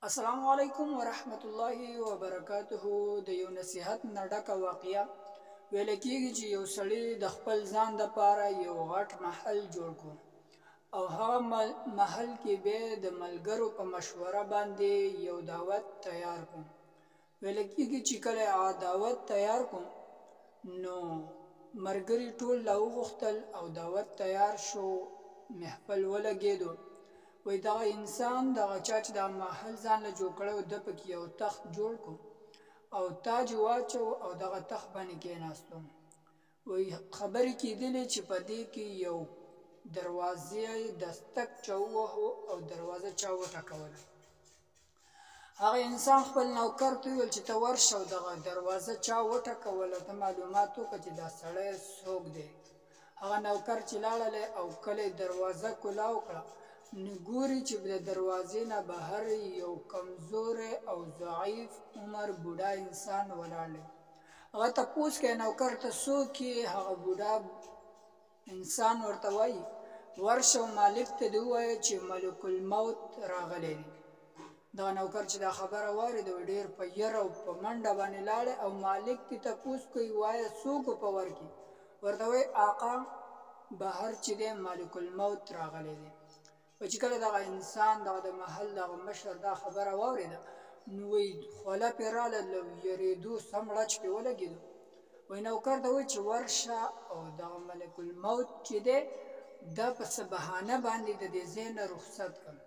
السلام علیکم ورحمت الله وبرکاته. د یو نصیحت نه ډکه واقعه ویل کېږي چې یو سړی د خپل ځان دپاره یو غټ محل جوړ کړو او هغه محل کې به د ملګرو په مشوره باندې یو دعوت تیار کړو. ویل کېږي چې کله هغه دعوت تیار کړو نو ملګري ټول راوغوښتل او دعوت تیار شو، محفل ولګېدو. وای دغه انسان دغه چا چې دا محل ځان له جوړ کړی و ده پکې یو تخت جوړ کړو او تاج یې واچو او دغه تخت باندې کېناستو. وای خبرې کېدلې چې په دې کې یو دروازې دستک چا ووهو او دروازه چا وټکوله. هغه انسان خپل نوکر ته وویل چې ته ورشه او دغه دروازه چا وټکوله، ته معلومات وکړه چې دا سړی څوک دی. هغه نوکر چې لاړلی او کله یې دروازه کولاو کړه نو ګوري چې د دروازې نه بهر یو کمزوری او ضعیف عمر بوډا انسان ولاړ دی. هغه تپوس کوي نوکر ته څوک یې؟ هغه بوډا انسان ورته وایي ورشه او مالک ته دې ووایه چې ملک الموت راغلی دی. دغه نوکر چې دا خبره واورېده ډېر په یره او په منډه باندې لاړی او مالک ته تپوس کوي وایه څوک په ور کې؟ ورته وایي آقا بهر چې دی ملک الموت راغلی دی. چې کله دغه انسان دغه د محل دغه مشر دا خبره واورېده نو وایي خوله پرې راله، له یېرېدو سم ړچ پرې ولګېدو. وایي نوکر ته وایي چې ورشه او دغه ملک الموت چې دی دا په څه بهانه باندې د دې ځای نه رخصت کړم.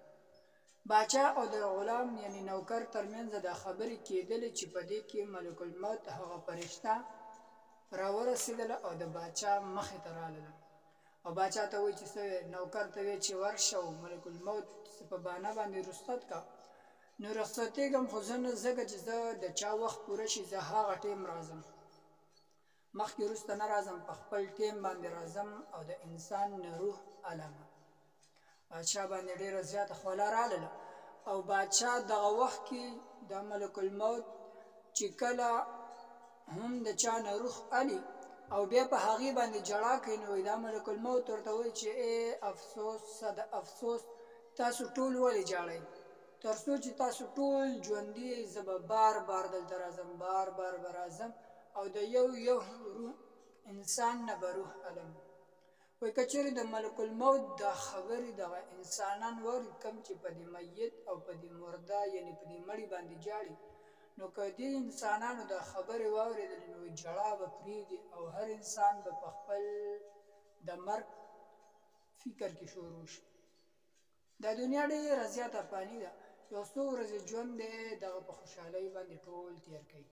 باچا او د غلام یعنې نوکر ترمنځ دا خبرې کېدلې چې په دې کې ملک الموت هغه فرشته راورسېدله او د باچا مخې ته راغله او باچا ته وایي چې څه نوکر ته وایي چې ورشه او ملک الموت په بهانه باندې رخصت کړه. نو رخصتېږم خو زه نه ځکه چې زه د چا وخت پوره شي زه هغه ټیم راځم، مخکې وروسته نه راځم، په خپل ټیم باندې راځم او د انسان نه روح علمه. باچا باندې ډېره زیاته خوله راغله او باچا دغه وخت کې د ملک الموت چې کله هم د چا نه روح علي او بیا په هغې باندې ژړا کوي نو دا ملک الموت ورته وایي چې ای افسوس صد افسوس، تاسو ټول ولې ژاړئ؟ تر څو چې تاسو ټول ژوندي یئ زه به بار بار دلته راځم، بار بار به راځم او د یو یو روح انسان نه به روح علم. وایي که چېرې د ملک الموت دا خبرې دغه انسانان واوري کوم چې په دې میت او په دې مرده یعنې په دې مړي باندې ژاړي، نو که دې انسانانو دا خبرې واورېدلې نو ژړا به پرېږدي او هر انسان به په خپل د مرګ فکر کې شروع شي. دا دنیا ډېره زیاته فاني ده، یو څو ورځې ژوند دی دغه په خوشحالۍ باندې ټول تېر کوي.